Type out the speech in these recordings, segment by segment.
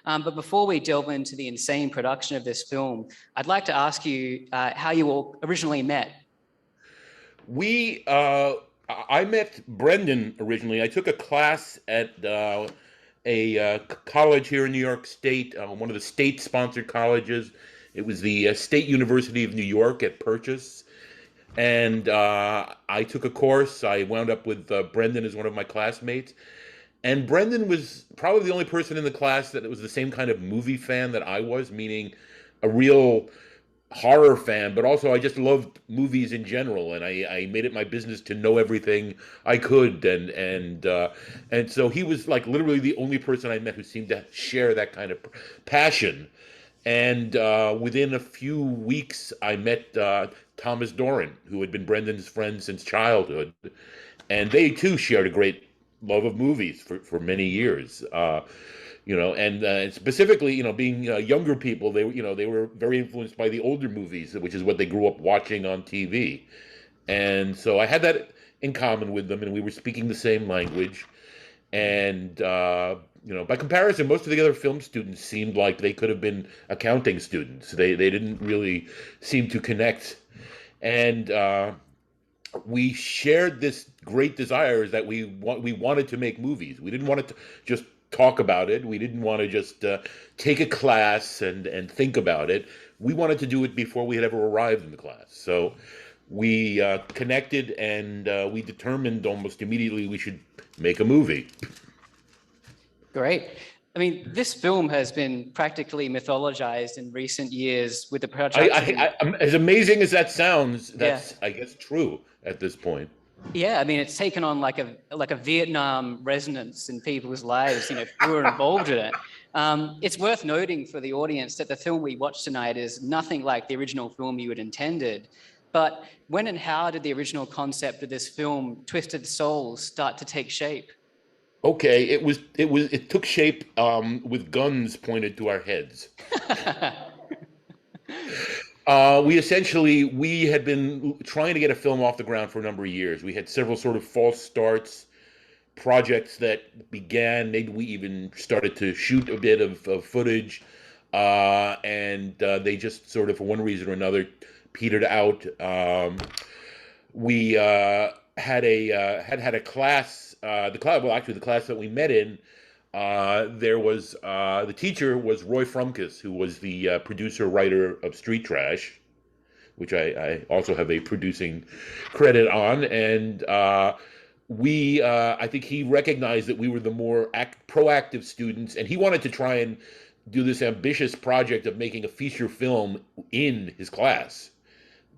But before we delve into the insane production of this film, I'd like to ask you how you all originally met. We, I met Brendan originally. I took a class at a college here in New York State, one of the state-sponsored colleges. It was the State University of New York at Purchase, and I took a course. I wound up with Brendan as one of my classmates, and Brendan was probably the only person in the class that was the same kind of movie fan that I was, meaning a real horror fan, but also I just loved movies in general, and I made it my business to know everything I could, and so he was like literally the only person I met who seemed to share that kind of passion. And within a few weeks, I met Thomas Doran, who had been Brendan's friend since childhood, and they too shared a great love of movies for many years. And specifically, being younger people, they were very influenced by the older movies, which is what they grew up watching on TV. And so I had that in common with them, and we were speaking the same language. And by comparison, most of the other film students seemed like they could have been accounting students. They didn't really seem to connect, and we shared this great desire is that we wanted to make movies. We didn't want to just talk about it. We didn't want to just take a class and think about it. We wanted to do it before we had ever arrived in the class. So we connected, and we determined almost immediately we should make a movie. Great. I mean, this film has been practically mythologized in recent years with the production. As amazing as that sounds, that's I guess true at this point. Yeah, I mean, it's taken on like a Vietnam resonance in people's lives, who were involved in it. It's worth noting for the audience that the film we watched tonight is nothing like the original film you had intended. But when and how did the original concept of this film, Twisted Souls, start to take shape? Okay, it took shape with guns pointed to our heads. We had been trying to get a film off the ground for a number of years. We had several sort of false starts, projects that began. Maybe we even started to shoot a bit of footage, and they just sort of, for one reason or another, petered out. We had a class. The class that we met in. There was the teacher was Roy Frumkes, who was the producer writer of Street Trash, which I also have a producing credit on, and I think he recognized that we were the more proactive students, and he wanted to try and do this ambitious project of making a feature film in his class,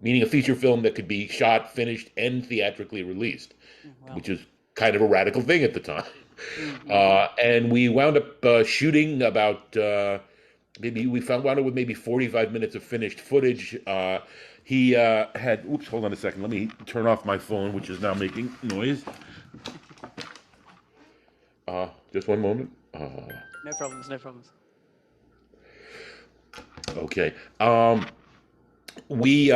meaning a feature film that could be shot, finished, and theatrically released, which is kind of a radical thing at the time. And we wound up shooting about wound up with maybe 45 minutes of finished footage. He had, hold on a second. Let me turn off my phone, which is now making noise. Just one moment. No problems. Okay. We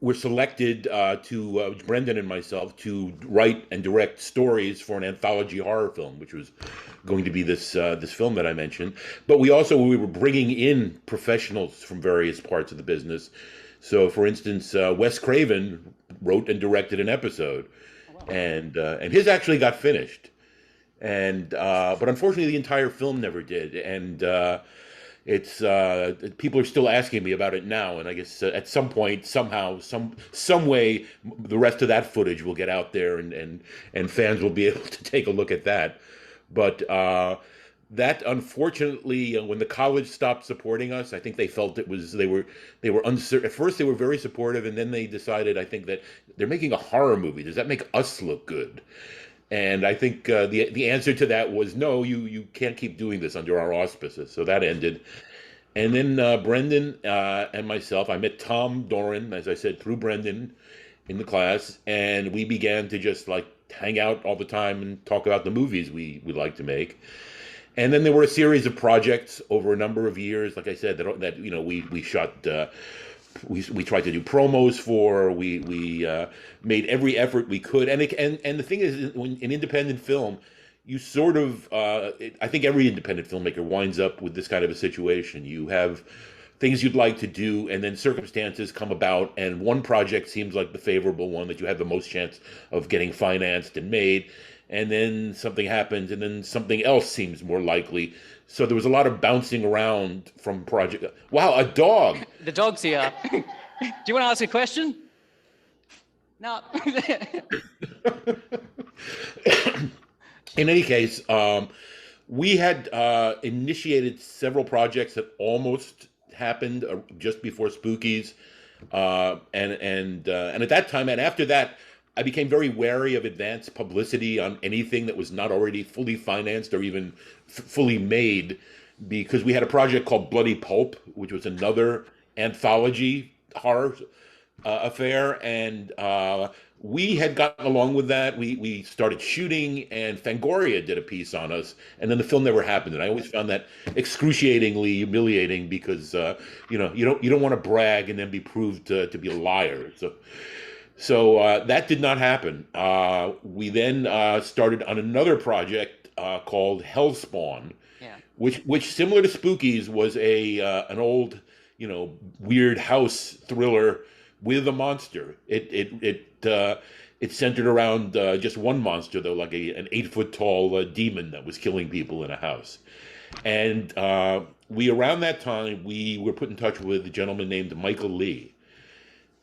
were selected Brendan and myself to write and direct stories for an anthology horror film, which was going to be this film that I mentioned. But we were bringing in professionals from various parts of the business. So, for instance, Wes Craven wrote and directed an episode, and his actually got finished, but unfortunately the entire film never did, and. It's people are still asking me about it now, and I guess at some point, somehow, some way, the rest of that footage will get out there, and fans will be able to take a look at that. But that unfortunately, when the college stopped supporting us, I think they felt they were uncertain. At first, they were very supportive, and then they decided, I think, that they're making a horror movie. Does that make us look good? And I think the answer to that was no. You can't keep doing this under our auspices. So that ended. And then Brendan and myself, I met Tom Doran, as I said, through Brendan in the class, and we began to just like hang out all the time and talk about the movies we would like to make. And then there were a series of projects over a number of years, like I said, that we shot. We tried to do promos for. We made every effort we could, and the thing is, when an independent film, you sort of, I think every independent filmmaker winds up with this kind of a situation. You have things you'd like to do, and then circumstances come about, and one project seems like the favorable one that you have the most chance of getting financed and made, and then something happens, and then something else seems more likely. So there was a lot of bouncing around from project. Wow, a dog! The dog's here. Do you want to ask a question? No. In any case, we had initiated several projects that almost happened just before Spookies, and at that time and after that, I became very wary of advance publicity on anything that was not already fully financed or even fully made, because we had a project called Bloody Pulp, which was another anthology horror affair, and we had gotten along with that. We started shooting, and Fangoria did a piece on us, and then the film never happened. And I always found that excruciatingly humiliating, because you don't want to brag and then be proved to be a liar. So that did not happen. We then started on another project called Hellspawn, Yeah. which similar to Spookies was an old, weird house thriller with a monster. It centered around just one monster, though, like an 8 foot tall demon that was killing people in a house. And around that time, we were put in touch with a gentleman named Michael Lee.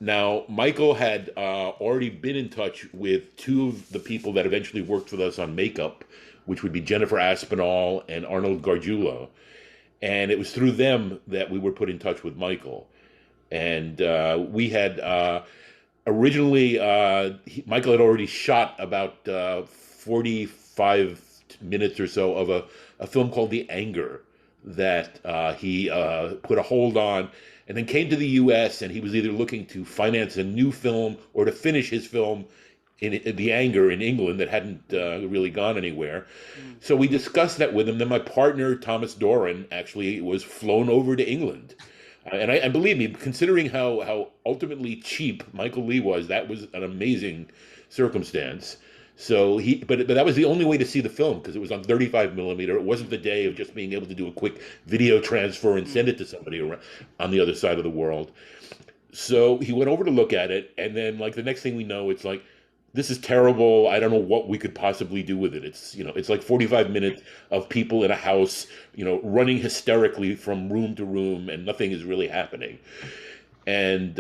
Now, Michael had already been in touch with two of the people that eventually worked with us on makeup, which would be Jennifer Aspinall and Arnold Gargiulo. And it was through them that we were put in touch with Michael. And we had originally, Michael had already shot about 45 minutes or so of a film called The Anger that he put a hold on, and then came to the US, and he was either looking to finance a new film or to finish his film in The Anger in England that hadn't really gone anywhere. So we discussed that with him. Then my partner, Thomas Doran, actually was flown over to England. And believe me, considering how ultimately cheap Michael Lee was, that was an amazing circumstance. So but that was the only way to see the film, because it was on 35 millimeter. It wasn't the day of just being able to do a quick video transfer and send it to somebody around on the other side of the world. So he went over to look at it, and then like the next thing we know, it's like, this is terrible. I don't know what we could possibly do with it. It's like 45 minutes of people in a house, running hysterically from room to room, and nothing is really happening. And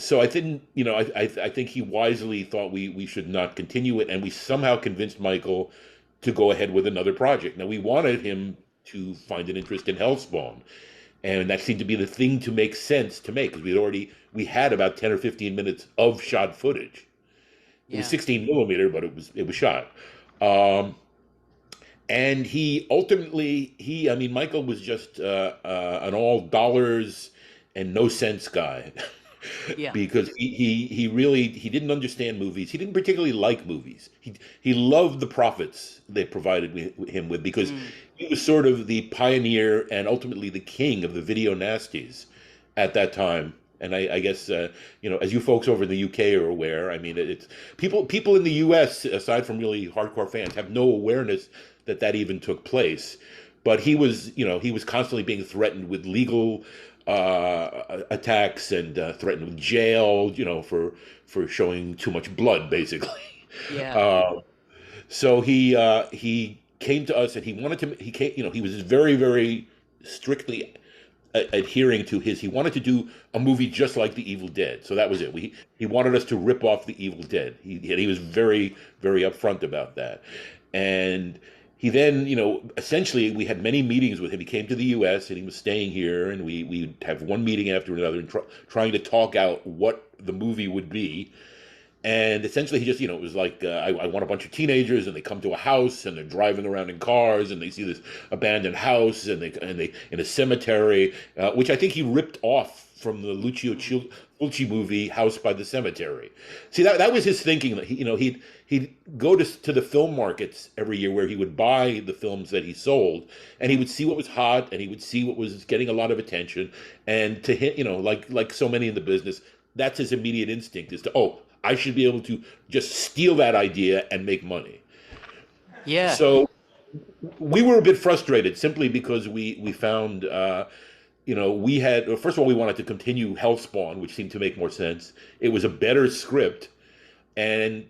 so I think, I think he wisely thought we should not continue it, and we somehow convinced Michael to go ahead with another project. Now, we wanted him to find an interest in Hellspawn, and that seemed to be the thing to make sense to make, because we had about 10 or 15 minutes of shot footage. It was 16 millimeter, but it was shot. And he ultimately, Michael was just an all dollars and no sense guy. Yeah. Because he didn't understand movies. He didn't particularly like movies. He loved the profits they provided him with, because he was sort of the pioneer and ultimately the king of the video nasties at that time. And I guess, as you folks over in the UK are aware, it's people in the US, aside from really hardcore fans, have no awareness that even took place. But he was constantly being threatened with legal attacks and threatened with jail, for showing too much blood, basically. Yeah. So he came to us, and he was very, very strictly adhering to he wanted to do a movie just like The Evil Dead. So that was it. He wanted us to rip off The Evil Dead. He was very, very upfront about that. And he then, essentially we had many meetings with him. He came to the US, and he was staying here, and we'd have one meeting after another, and trying to talk out what the movie would be. And essentially he just, it was like, I want a bunch of teenagers, and they come to a house, and they're driving around in cars, and they see this abandoned house, and they in a cemetery, which I think he ripped off from the Lucio Fulci movie House by the Cemetery. See, that was his thinking. That he'd go to the film markets every year, where he would buy the films that he sold, and he would see what was hot, and he would see what was getting a lot of attention. And to him, like so many in the business, that's his immediate instinct, is to, I should be able to just steal that idea and make money. Yeah. So we were a bit frustrated simply because we found we had, well, first of all, we wanted to continue Hellspawn, which seemed to make more sense. It was a better script, and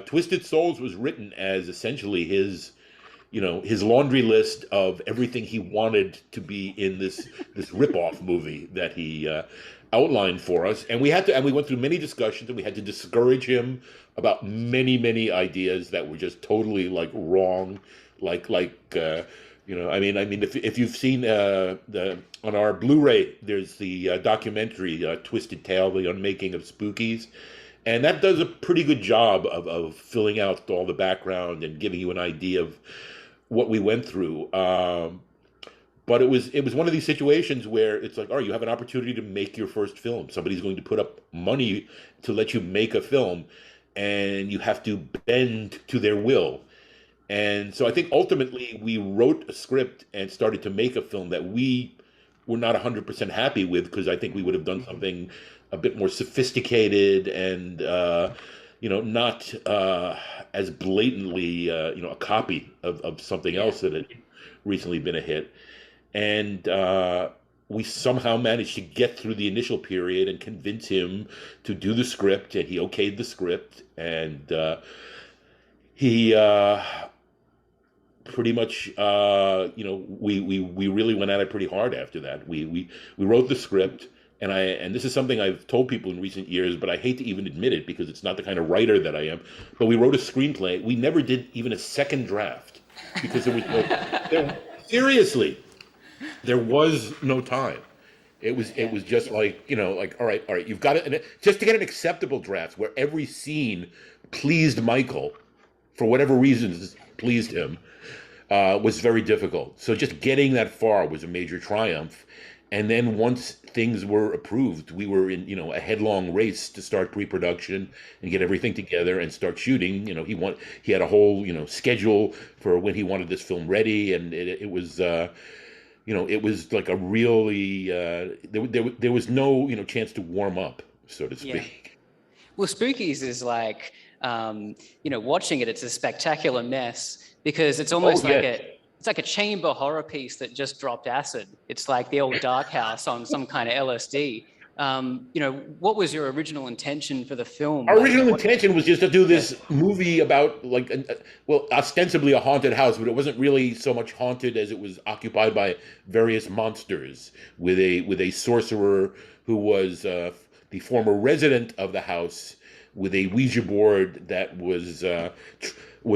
Twisted Souls was written as essentially his laundry list of everything he wanted to be in this ripoff movie that he outlined for us, and we went through many discussions, and we had to discourage him about many ideas that were just totally like wrong, I mean, if you've seen the on our Blu-ray, there's the documentary Twisted Tale: The Unmaking of Spookies, and that does a pretty good job of filling out all the background and giving you an idea of what we went through. But it was one of these situations where it's like, all right, you have an opportunity to make your first film. Somebody's going to put up money to let you make a film, and you have to bend to their will. And so I think ultimately we wrote a script and started to make a film that we were not 100% happy with, because I think we would have done something a bit more sophisticated and not as blatantly a copy of something Yeah. else that had recently been a hit. And we somehow managed to get through the initial period and convince him to do the script, and he okayed the script, and he pretty much we really went at it pretty hard after that. We wrote the script, and this is something I've told people in recent years, but I hate to even admit it because it's not the kind of writer that I am. But we wrote a screenplay. We never did even a second draft because seriously, there was no time. It Yeah. was just like all right, you've got it, and just to get an acceptable draft where every scene pleased Michael for whatever reasons pleased him was very difficult. So just getting that far was a major triumph. And then once things were approved, we were in a headlong race to start pre-production and get everything together and start shooting. He had a whole schedule for when he wanted this film ready, and it was. It was like a really there was no chance to warm up, so to Yeah. speak. Well, Spookies is like, watching it, it's a spectacular mess because it's Oh almost like yes. it's like a chamber horror piece that just dropped acid. It's like the old dark house on some kind of LSD. What was your original intention for the film? Our Like, original what? intention was just to do Yeah, this movie about well, ostensibly a haunted house, but it wasn't really so much haunted as it was occupied by various monsters, with a sorcerer who was the former resident of the house, with a Ouija board that was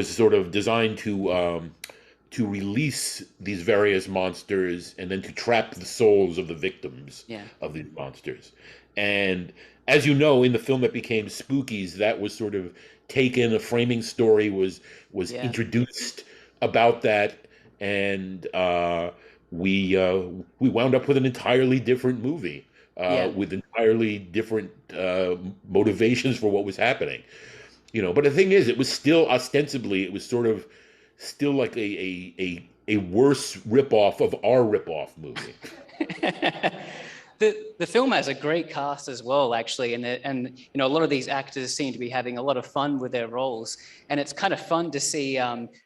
sort of designed to release these various monsters and then to trap the souls of the victims yeah, of these monsters. And as you know, in the film that became Spookies, that was sort of taken. A framing story was yeah, introduced about that, and we wound up with an entirely different movie yeah. with entirely different motivations for what was happening. But the thing is, it was still ostensibly, it was sort of still like a worse ripoff of our ripoff movie. The film has a great cast as well, actually, and a lot of these actors seem to be having a lot of fun with their roles, and it's kind of fun to see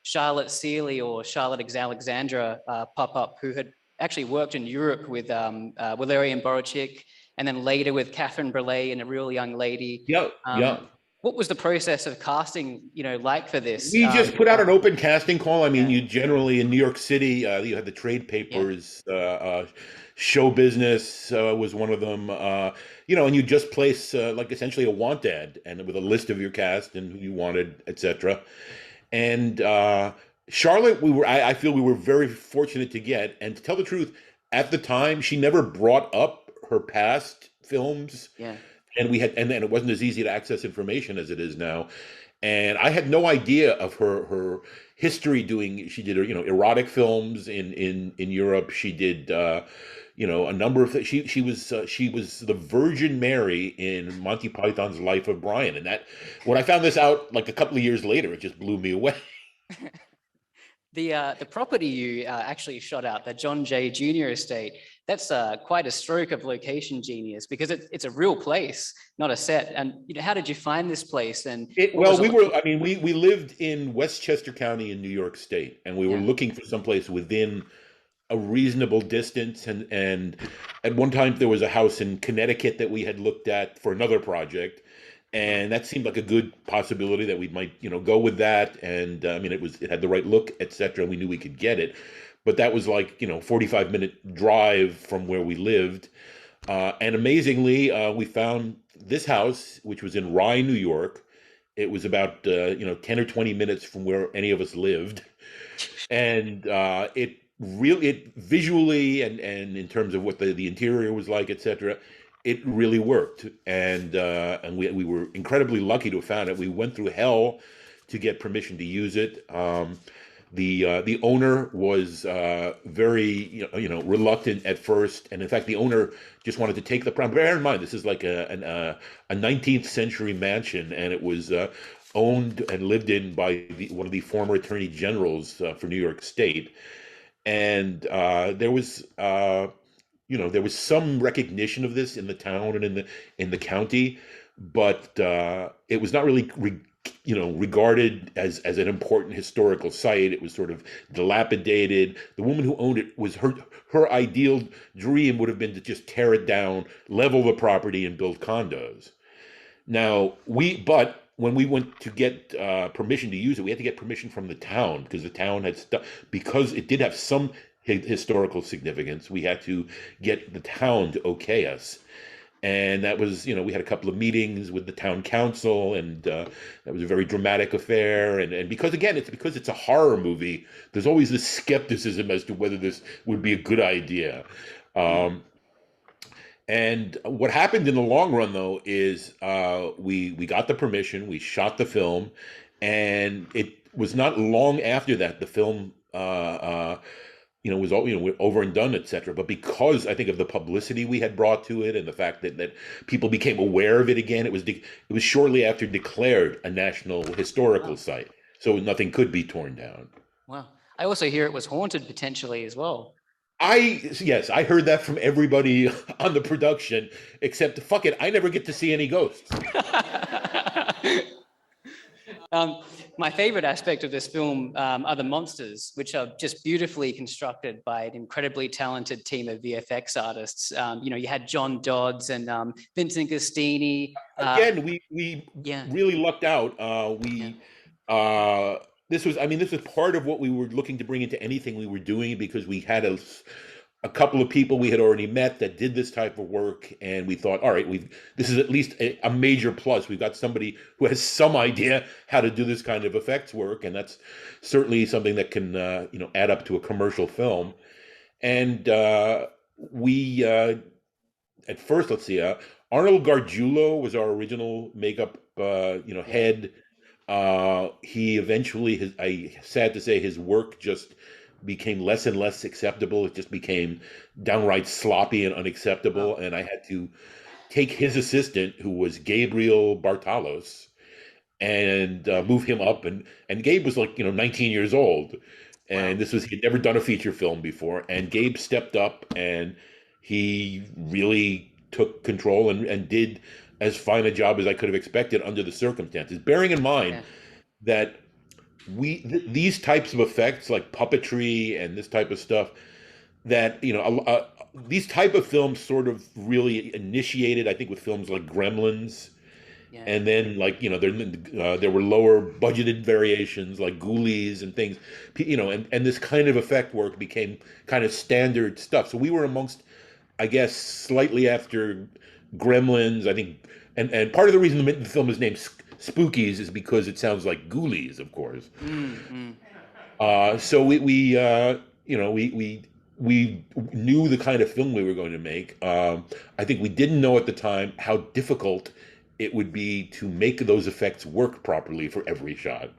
Charlotte Seeley or Charlotte Alexandra pop up, who had actually worked in Europe with Valerian Borowczyk, and then later with Catherine Breillat and a real young lady. Yeah, yeah. What was the process of casting, like for this? We just put out an open casting call. I mean, Yeah, you generally in New York City, you had the trade yeah, papers, show business was one of them, and you just place like essentially a want ad and with a list of your cast and who you wanted, etc. And Charlotte, I feel we were very fortunate to get. And to tell the truth, at the time, she never brought up her past films, yeah, and and it wasn't as easy to access information as it is now. And I had no idea of her history doing. She did erotic films in Europe. She did a number of things. She was the Virgin Mary in Monty Python's Life of Brian, and that when I found this out like a couple of years later, it just blew me away. The property you actually shot out, the John Jay Jr. estate, that's quite a stroke of location genius because it's a real place, not a set. And how did you find this place? And what Well, was it? we were, I mean, we lived in Westchester County in New York State, and we were Yeah, looking for someplace within a reasonable distance. And at one time, there was a house in Connecticut that we had looked at for another project. And that seemed like a good possibility that we might, go with that. And I mean, it had the right look, etc. And we knew we could get it. But that was like, 45-minute drive from where we lived. And amazingly, we found this house, which was in Rye, New York. It was about 10 or 20 minutes from where any of us lived, and it visually and in terms of what the interior was like, etc. It really worked, and we were incredibly lucky to have found it. We went through hell to get permission to use it. The owner was very reluctant at first, and in fact, the owner just wanted to take the property. Bear in mind, this is like a 19th century mansion, and it was owned and lived in by one of the former attorney generals for New York State, and there was some recognition of this in the town and in the county, but it was not really regarded as an important historical site. It was sort of dilapidated. The woman who owned it was her ideal dream would have been to just tear it down, level the property, and build condos. Now but when we went to get permission to use it, we had to get permission from the town because the town had because it did have some historical significance. We had to get the town to okay us. And that was, we had a couple of meetings with the town council, and that was a very dramatic affair. And because, again, it's a horror movie, there's always this skepticism as to whether this would be a good idea. And what happened in the long run, though, is we got the permission, we shot the film, and it was not long after that the film was all over and done, etc. But because I think of the publicity we had brought to it and the fact that people became aware of it again, it was shortly after declared a national historical site, so nothing could be torn down. Wow. I also hear it was haunted potentially as well. Yes, I heard that from everybody on the production, except fuck it, I never get to see any ghosts. My favorite aspect of this film are the monsters, which are just beautifully constructed by an incredibly talented team of VFX artists. You had John Dodds and Vincent Gustini. Again, we really lucked out. This was part of what we were looking to bring into anything we were doing, because we had a couple of people we had already met that did this type of work, and we thought, all right, this is at least a major plus. We've got somebody who has some idea how to do this kind of effects work, and that's certainly something that can add up to a commercial film. And we at first, let's see, Arnold Gargiulo was our original makeup head. He eventually, sad to say, his work just became less and less acceptable. It just became downright sloppy and unacceptable. And I had to take his assistant, who was Gabriel Bartalos, and move him up. And Gabe was like, 19 years old. And he'd never done a feature film before. And Gabe stepped up, and he really took control and did as fine a job as I could have expected under the circumstances, bearing in mind that these types of effects, like puppetry and this type of stuff, that these type of films sort of really initiated, I think, with films like Gremlins, and then there were lower budgeted variations like Ghoulies and things, and this kind of effect work became kind of standard stuff. So we were amongst, I guess, slightly after Gremlins, I think, and part of the reason the film is named Spookies is because it sounds like Ghoulies, of course. So we knew the kind of film we were going to make. I think we didn't know at the time how difficult it would be to make those effects work properly for every shot.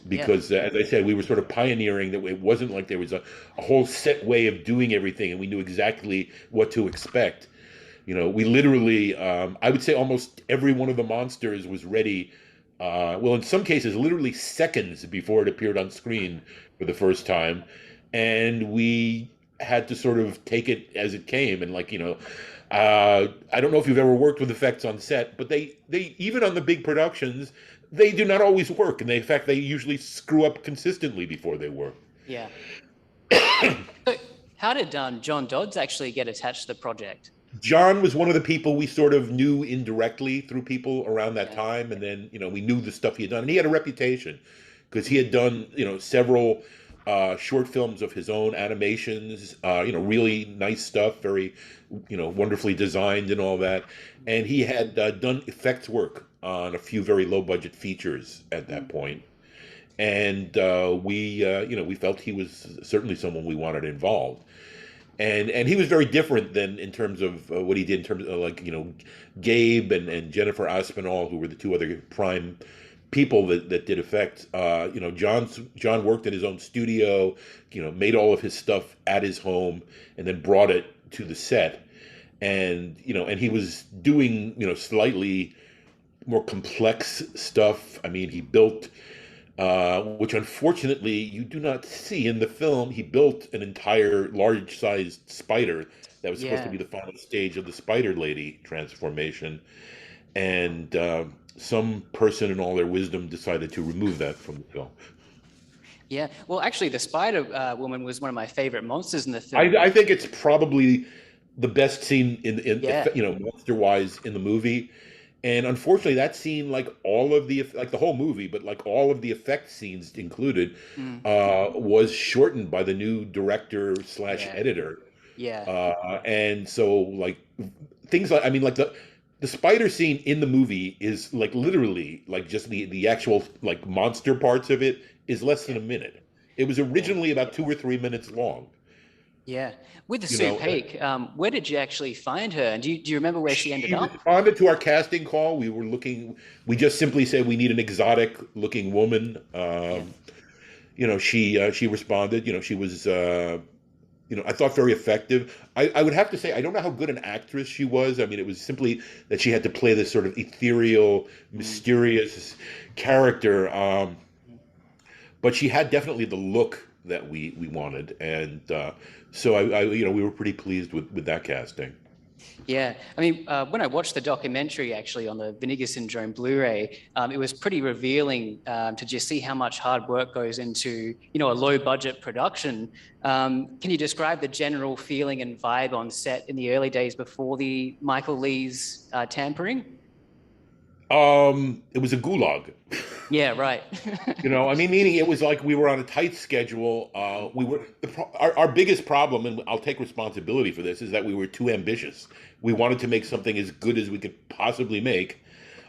Because, as I said, we were sort of pioneering that it wasn't like there was a whole set way of doing everything and we knew exactly what to expect. We literally, I would say almost every one of the monsters was ready well, in some cases, literally seconds before it appeared on screen for the first time, and we had to sort of take it as it came. And like, I don't know if you've ever worked with effects on set, but they even on the big productions, they do not always work, and in fact, they usually screw up consistently before they work. Yeah. So how did John Dodds actually get attached to the project? John was one of the people we sort of knew indirectly through people around that Yeah. time, and then we knew the stuff he had done, and he had a reputation because he had done several short films of his own, animations, really nice stuff, very wonderfully designed and all that, and he had done effects work on a few very low budget features at that point, and we felt he was certainly someone we wanted involved. And he was very different than in terms of what he did in terms of Gabe and Jennifer Aspinall, who were the two other prime people that did effects. John worked in his own studio, made all of his stuff at his home, and then brought it to the set. And he was doing slightly more complex stuff. I mean, he built which unfortunately you do not see in the film. He built an entire large-sized spider that was supposed to Yeah. be the final stage of the Spider Lady transformation, and some person in all their wisdom decided to remove that from the film. Yeah. Well, actually, the Spider Woman was one of my favorite monsters in the I, film. I think it's probably the best scene in Yeah. monster-wise in the movie. And unfortunately, that scene, like the whole movie, but like all of the effect scenes included, Mm. was shortened by the new director slash Yeah. editor. Yeah. And so like things like, I mean, like the spider scene in the movie is like literally like just the actual like monster parts of it is less than Yeah. a minute. It was Yeah. originally about 2 or 3 minutes long. Yeah. With the You Sue know, Peak, where did you actually find her? And do you remember where she ended she up? responded to our casting call. We just simply said we need an exotic looking woman. Yeah. She responded. She was, I thought very effective. I would have to say, I don't know how good an actress she was. I mean, it was simply that she had to play this sort of ethereal, Mm. mysterious character. But she had definitely the look that we wanted. And so we were pretty pleased with that casting. Yeah, I mean, when I watched the documentary actually on the Vinegar Syndrome Blu-ray, it was pretty revealing to just see how much hard work goes into, a low-budget production. Can you describe the general feeling and vibe on set in the early days before the Michael Lee's tampering? It was a gulag. Yeah, right. I mean, meaning it was like we were on a tight schedule. Our biggest problem, and I'll take responsibility for this, is that we were too ambitious. We wanted to make something as good as we could possibly make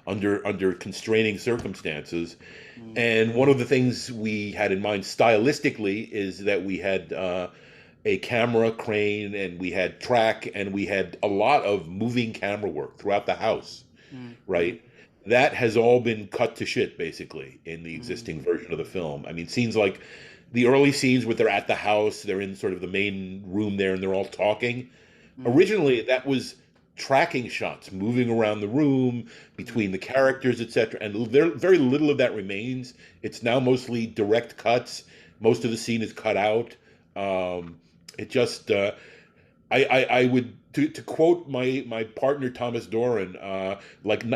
under constraining circumstances. Mm. And one of the things we had in mind stylistically is that we had a camera crane, and we had track, and we had a lot of moving camera work throughout the house, Mm. right? That has all been cut to shit basically in the Mm. existing version of the film. I mean, scenes like the early scenes where they're at the house, they're in sort of the main room there, and they're all talking. Mm. Originally, that was tracking shots, moving around the room between the characters, etc. And very little of that remains. It's now mostly direct cuts. Most of the scene is cut out. It just, I would to quote my partner Thomas Doran,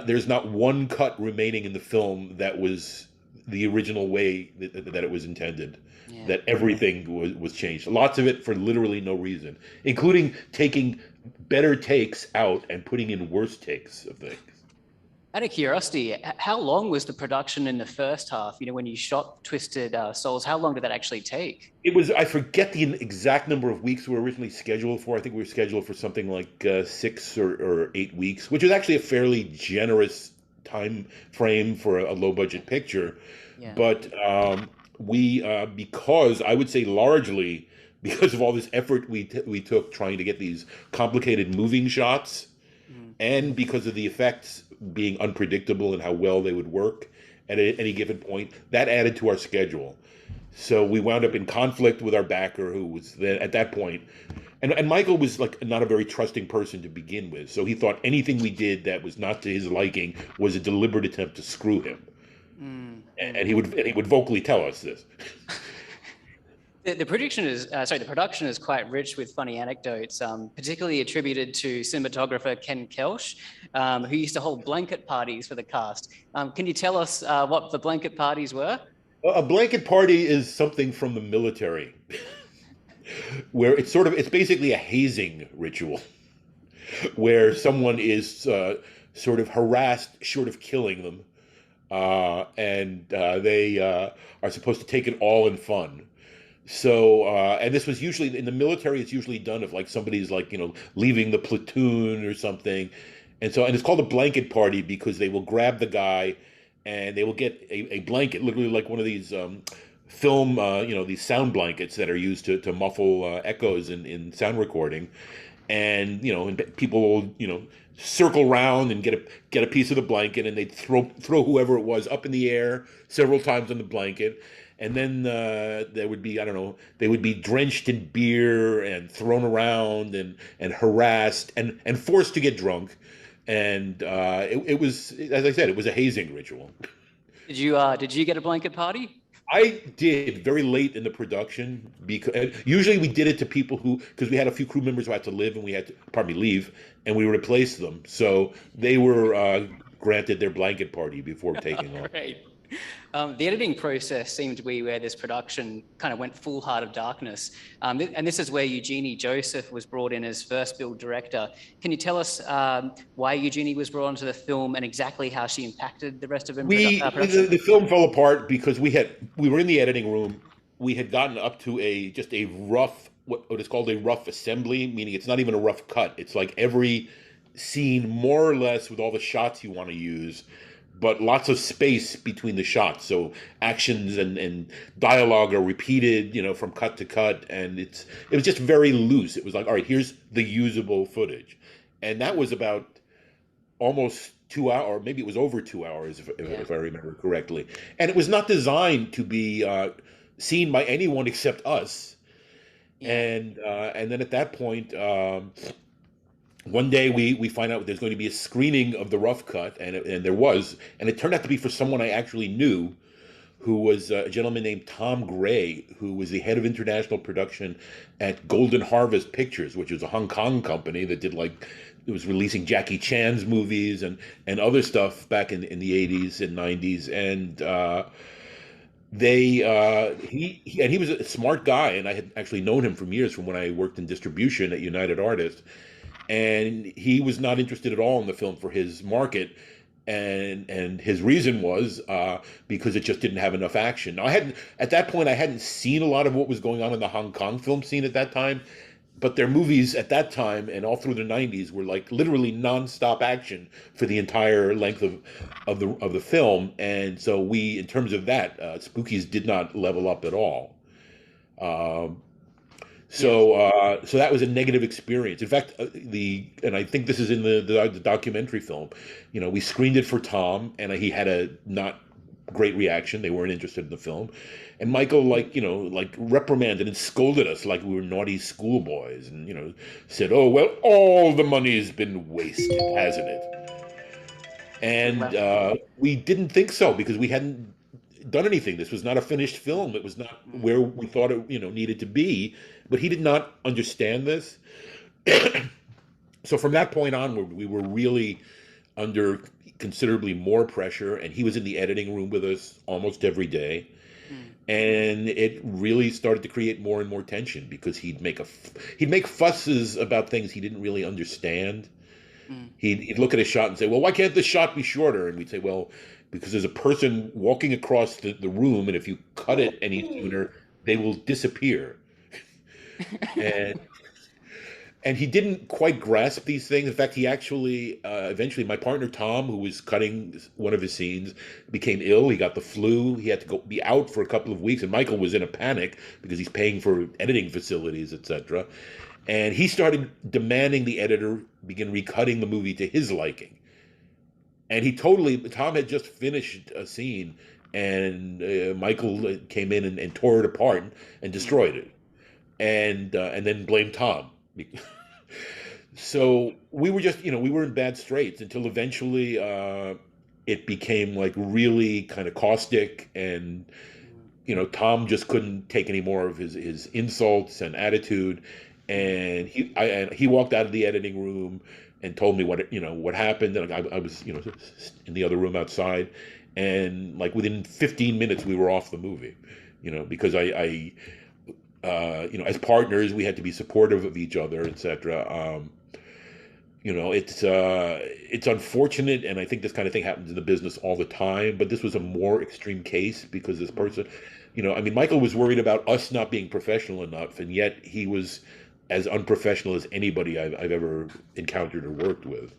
there's not one cut remaining in the film that was the original way that it was intended. Yeah. That everything was changed. Lots of it for literally no reason, including taking better takes out and putting in worse takes of things. Out of curiosity, how long was the production in the first half? When you shot Twisted Souls, how long did that actually take? It was, I forget the exact number of weeks we were originally scheduled for. I think we were scheduled for something like 6 or 8 weeks, which is actually a fairly generous time frame for a low budget picture. Yeah. But because I would say largely because of all this effort we took trying to get these complicated moving shots, Mm. and because of the effects being unpredictable and how well they would work at any given point, that added to our schedule. So we wound up in conflict with our backer, who was then at that point, and Michael was like not a very trusting person to begin with. So he thought anything we did that was not to his liking was a deliberate attempt to screw him. Mm, and mm. he would vocally tell us this. The production is the production is quite rich with funny anecdotes, particularly attributed to cinematographer Ken Kelch, who used to hold blanket parties for the cast. Can you tell us what the blanket parties were? A blanket party is something from the military, where it's basically a hazing ritual, where someone is sort of harassed short of killing them, and they are supposed to take it all in fun. So, and this was usually in the military. It's usually done if like somebody's like leaving the platoon or something, and it's called a blanket party because they will grab the guy, and they will get a blanket, literally like one of these film, these sound blankets that are used to muffle echoes in sound recording, and people will circle around and get a piece of the blanket, and they'd throw whoever it was up in the air several times on the blanket, and then there would be, I don't know, they would be drenched in beer and thrown around and harassed and forced to get drunk, and it was, as I said, it was a hazing ritual. Did you get a blanket party? I did very late in the production because usually we did it to people who, because we had a few crew members who had to live and we had to, pardon me, leave, and we replaced them. So they were granted their blanket party before taking off. Great. The editing process seemed to be where this production kind of went full Heart of Darkness. And this is where Eugenie Joseph was brought in as first build director. Can you tell us why Eugenie was brought onto the film and exactly how she impacted the rest of the production? The film fell apart because we were in the editing room. We had gotten up to just a rough, what is called a rough assembly, meaning it's not even a rough cut. It's like every scene more or less with all the shots you want to use, but lots of space between the shots. So actions and dialogue are repeated, from cut to cut, and it was just very loose. It was like, all right, here's the usable footage, and that was about almost 2 hours, or maybe it was over 2 hours, if I remember correctly. And it was not designed to be seen by anyone except us. Yeah. And then at that point, one day we find out there's going to be a screening of the rough cut, and there was, and it turned out to be for someone I actually knew, who was a gentleman named Tom Gray, who was the head of international production at Golden Harvest Pictures, which was a Hong Kong company that did it was releasing Jackie Chan's movies and other stuff back in the 80s and 90s, and he was a smart guy, and I had actually known him from years from when I worked in distribution at United Artists, and he was not interested at all in the film for his market, and his reason was because it just didn't have enough action. Now, at that point I hadn't seen a lot of what was going on in the Hong Kong film scene at that time, but their movies at that time and all through the 90s were like literally nonstop action for the entire length of the film, and so in terms of that, Spookies did not level up at all. So that was a negative experience. In fact, and I think this is in the documentary film. We screened it for Tom, and he had a not great reaction. They weren't interested in the film, and Michael, reprimanded and scolded us like we were naughty schoolboys, and said, "Oh well, all the money's been wasted, hasn't it?" And we didn't think so because we hadn't done anything. This was not a finished film. It was not where we thought it needed to be. But he did not understand this. So from that point onward, we were really under considerably more pressure, and he was in the editing room with us almost every day. And it really started to create more and more tension because he'd make fusses about things he didn't really understand. He'd look at a shot and say, "Well, why can't this shot be shorter?" And we'd say, "Well, because there's a person walking across the room, and if you cut it any sooner, they will disappear." and and he didn't quite grasp these things. In fact, he actually eventually, my partner Tom, who was cutting one of his scenes, became ill. He got the flu. He had to be out for a couple of weeks, and Michael was in a panic because he's paying for editing facilities, etc. And he started demanding the editor begin recutting the movie to his liking. And Tom had just finished a scene, and Michael came in and tore it apart and destroyed it, and then blamed Tom. So we were just, we were in bad straits until eventually it became like really kind of caustic, and mm, Tom just couldn't take any more of his insults and attitude, mm, and he walked out of the editing room and told me what happened, and I was in the other room outside, and like within 15 minutes we were off the movie, because as partners we had to be supportive of each other, etc. It's unfortunate, and I think this kind of thing happens in the business all the time. But this was a more extreme case because this mm, person, I mean, Michael was worried about us not being professional enough, and yet he was as unprofessional as anybody I've ever encountered or worked with.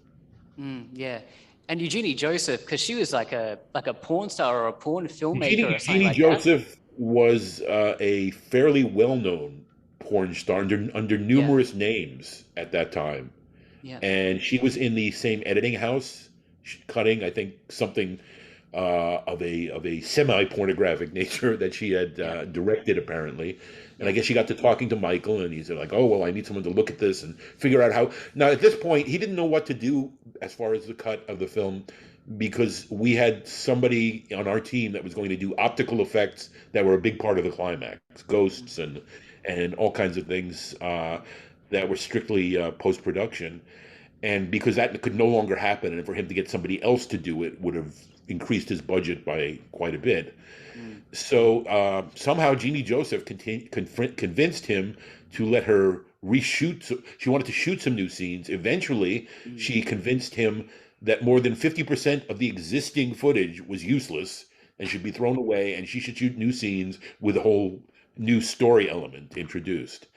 yeah. And Eugenie Joseph, because she was like a porn star or a porn filmmaker or something Eugenie like that. Joseph was a fairly well-known porn star under Yeah, numerous names at that time, yeah, and she was in the same editing house, cutting, I think, something of a semi-pornographic nature that she had yeah, directed, apparently. And I yeah. guess she got to talking to Michael, and he said like, "Oh well, I need someone to look at this and figure out how." Now at this point, he didn't know what to do as far as the cut of the film, because we had somebody on our team that was going to do optical effects that were a big part of the climax, Mm, ghosts and all kinds of things that were strictly post production. And because that could no longer happen, and for him to get somebody else to do it would have increased his budget by quite a bit. mm, So somehow Jeannie Joseph convinced him to let her reshoot. So she wanted to shoot some new scenes. Eventually, mm, she convinced him that more than 50% of the existing footage was useless and should be thrown away, and she should shoot new scenes with a whole new story element introduced.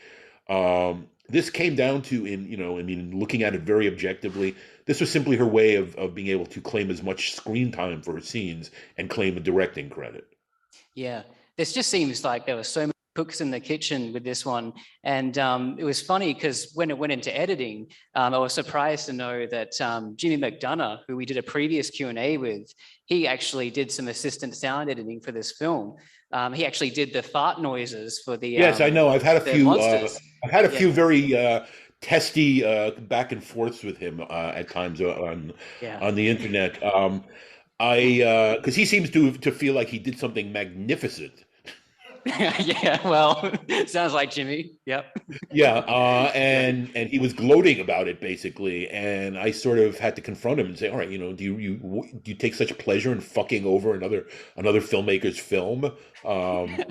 This came down to, I mean, looking at it very objectively, this was simply her way of being able to claim as much screen time for her scenes and claim a directing credit. yeah. This just seems like there were so many cooks in the kitchen with this one. And it was funny because when it went into editing, I was surprised to know that Jimmy McDonough, who we did a previous Q&A with, he actually did some assistant sound editing for this film. He actually did the fart noises for Yes, I know. the monsters. I've had a Yeah, few very testy back and forths with him at times yeah. on the internet. Because he seems to feel like he did something magnificent. Yeah, well, sounds like Jimmy. Yep. Yeah, Yeah. and he was gloating about it basically, and I sort of had to confront him and say, "All right, do you take such pleasure in fucking over another filmmaker's film?" Um,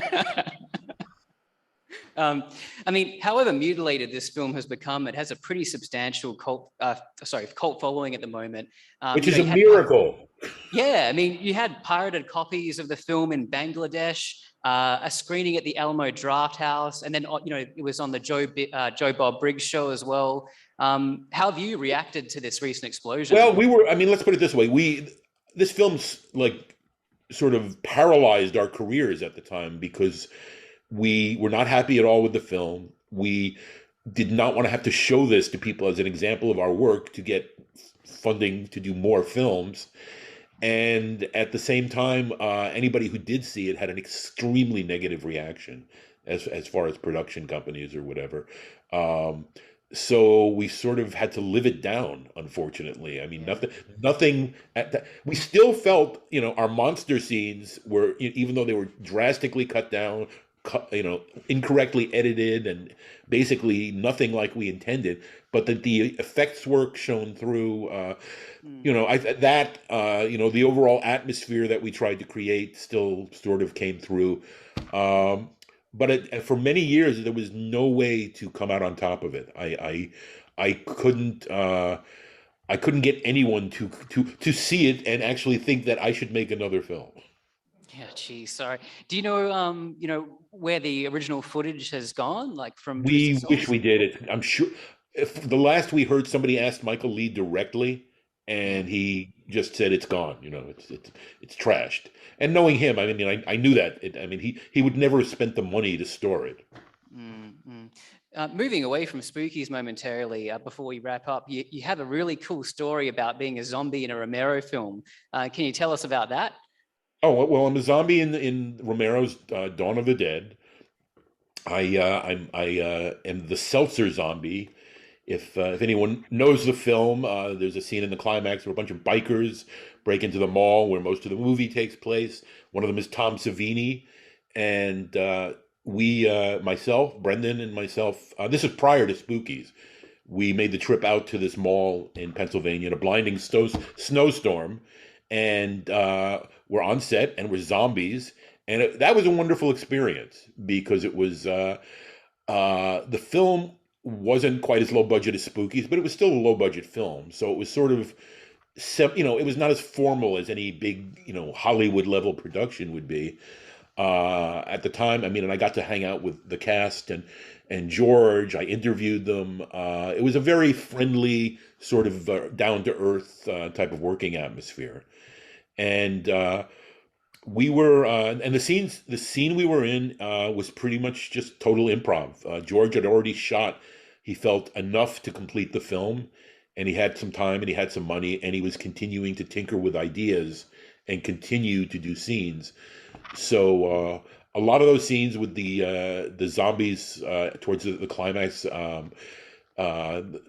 Um, I mean, however mutilated this film has become, it has a pretty substantial cult following at the moment. which You know, is a miracle. yeah, I mean, you had pirated copies of the film in Bangladesh, a screening at the Alamo Draft House, and then it was on the Joe Bob Briggs show as well. How have you reacted to this recent Well, explosion? I mean, let's put it this way: this film's like sort of paralyzed our careers at the time because we were not happy at all with the film. We did not want to have to show this to people as an example of our work to get funding to do more films. And at the same time, anybody who did see it had an extremely negative reaction, as far as production companies or whatever. Um, so we sort of had to live it down, unfortunately. I mean, Yeah. nothing at that. We still felt, our monster scenes were, even though they were drastically cut down, incorrectly edited, and basically nothing like we intended. But that the effects work shone through. Mm. The overall atmosphere that we tried to create still sort of came through. Um, but for many years, there was no way to come out on top of it. I couldn't. I couldn't get anyone to see it and actually think that I should make another film. Yeah, geez, sorry. Do you know, where the original footage has gone, like from Twisted We wish Souls? we did it. I'm sure. If the last we heard, somebody asked Michael Lee directly, Yeah. and he just said it's gone. It's trashed. And knowing him, I mean, I knew that. I mean, he would never have spent the money to store it. Mm, mm. Moving away from spookies momentarily, before we wrap up, you have a really cool story about being a zombie in a Romero film. Can you tell us about that? Oh well, I'm a zombie in Romero's Dawn of the Dead. I am the seltzer zombie If anyone knows the film, there's a scene in the climax where a bunch of bikers break into the mall where most of the movie takes place. One of them is Tom Savini, and myself, Brendan, and myself. This is prior to Spookies. We made the trip out to this mall in Pennsylvania in a blinding snowstorm, and we're on set and we're zombies, and that was a wonderful experience because it was the film wasn't quite as low budget as Spookies, but it was still a low budget film, so it was sort of it was not as formal as any big Hollywood level production would be at the time. I mean, and I got to hang out with the cast and George. I interviewed them. It was a very friendly, sort of down to earth type of working atmosphere. And we were, and the scene we were in was pretty much just total improv. George had already shot. He felt enough to complete the film, and he had some time and he had some money, and he was continuing to tinker with ideas and continue to do scenes. So a lot of those scenes with the zombies towards the climax, the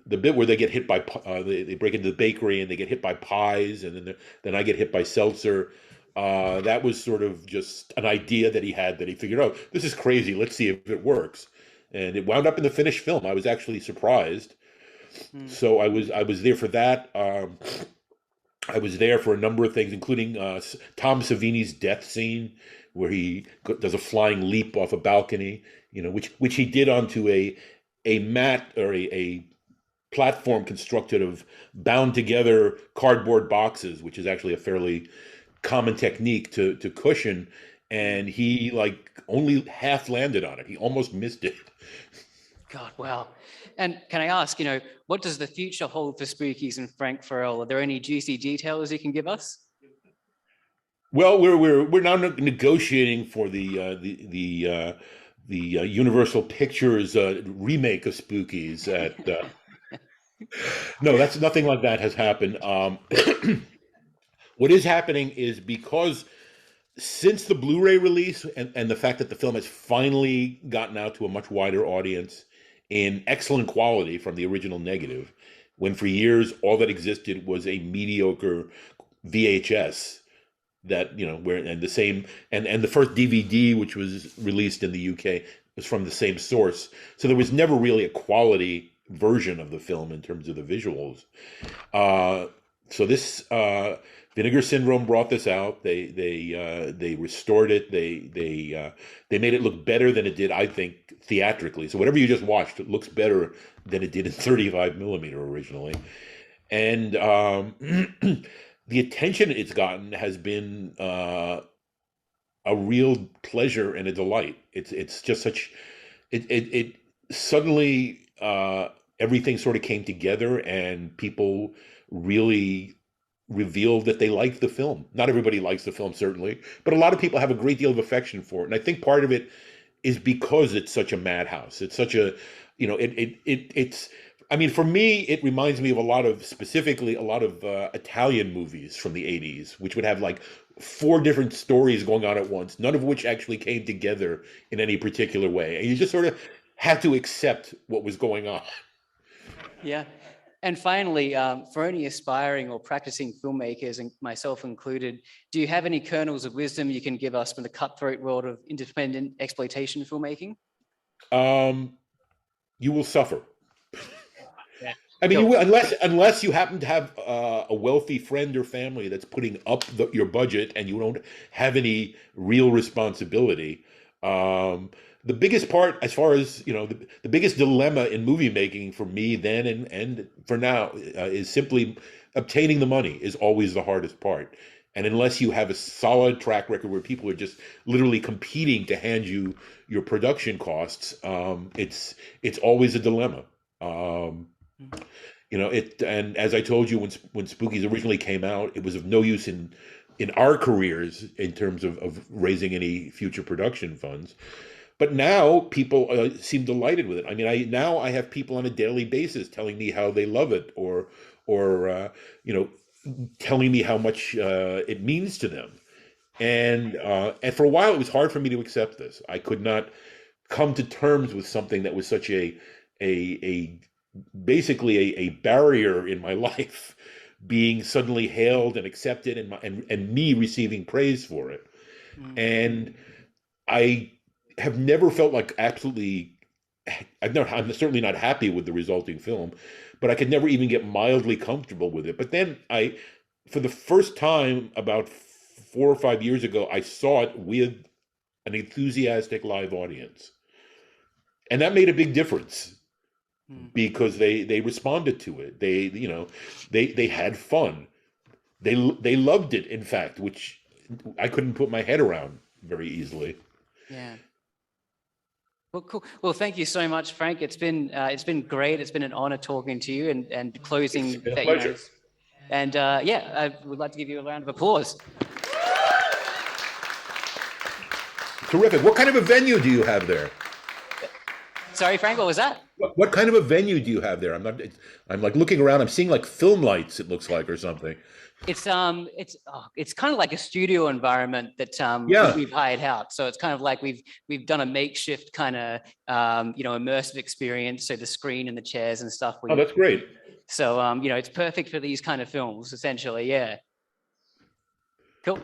bit where they get hit by they break into the bakery and they get hit by pies, and then I get hit by seltzer. That was sort of just an idea that he had that he figured, oh, this is crazy. Let's see if it works, and it wound up in the finished film. I was actually surprised. Mm. So I was there for that. I was there for a number of things, including Tom Savini's death scene, where he does a flying leap off a balcony, which he did onto a mat or a platform constructed of bound together cardboard boxes, which is actually a fairly common technique to cushion. And he like only half landed on it. He almost missed it. God, wow. And can I ask, what does the future hold for Spookies and Frank Farrell? Are there any juicy details you can give us? Well, we're now negotiating for the Universal Pictures remake of Spookies. No, that's nothing like that has happened. What is happening is because since the Blu-ray release and the fact that the film has finally gotten out to a much wider audience in excellent quality from the original negative, when for years all that existed was a mediocre VHS that where and the same and the first DVD which was released in the UK was from the same source, so there was never really a quality version of the film in terms of the visuals. So this Vinegar Syndrome brought this out. They restored it. They made it look better than it did, I think, theatrically. So whatever you just watched, it looks better than it did in 35 millimeter originally. And the attention it's gotten has been a real pleasure and a delight. It's just such it suddenly everything sort of came together and people really revealed that they liked the film. Not everybody likes the film, certainly, but a lot of people have a great deal of affection for it. And I think part of it is because it's such a madhouse. It's such a, it's, I mean, for me, it reminds me of specifically a lot of Italian movies from the 80s, which would have like four different stories going on at once, none of which actually came together in any particular way. And you just sort of had to accept what was going on. Yeah. And finally, for any aspiring or practicing filmmakers, and myself included, do you have any kernels of wisdom you can give us from the cutthroat world of independent exploitation filmmaking? You will suffer. Yeah. I mean, Cool. unless you happen to have a wealthy friend or family that's putting up your budget and you don't have any real responsibility. The biggest part, as far as the biggest dilemma in movie making for me then and for now is simply obtaining the money is always the hardest part. And unless you have a solid track record where people are just literally competing to hand you your production costs, it's always a dilemma. And as I told you when Spookies originally came out, it was of no use in our careers in terms of raising any future production funds. But now people seem delighted with it. I mean, I have people on a daily basis telling me how they love it, or telling me how much it means to them. And for a while, it was hard for me to accept this. I could not come to terms with something that was such a basically a barrier in my life being suddenly hailed and accepted, and me receiving praise for it. Mm. And I have never felt like absolutely, I'm certainly not happy with the resulting film, but I could never even get mildly comfortable with it. But then for the first time about 4 or 5 years ago, I saw it with an enthusiastic live audience. And that made a big difference because they responded to it. They had fun. They loved it, in fact, which I couldn't put my head around very easily. Yeah. Well, cool. Well, thank you so much, Frank. It's been great. It's been an honor talking to you and closing. It's been a pleasure. And yeah, I would like to give you a round of applause. Terrific. What kind of a venue do you have there? Sorry, Frank, what was that? What kind of a venue do you have there? I'm like looking around. I'm seeing like film lights, it looks like, or something. It's kind of like a studio environment that we've hired out. So it's kind of like we've done a makeshift kind of immersive experience. So the screen and the chairs and stuff. Oh, that's great. So it's perfect for these kind of films, essentially. Yeah. Cool.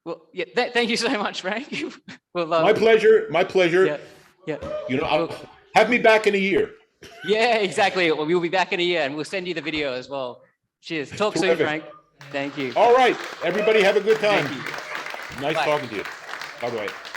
Well, yeah. Thank you so much, Frank. Well, my pleasure. My pleasure. Yeah. Have me back in a year. Yeah, exactly. Well, we'll be back in a year, and we'll send you the video as well. Cheers. Talk soon, Frank. Thank you. All right. Everybody have a good time. Thank you. Nice talking to you. Bye-bye.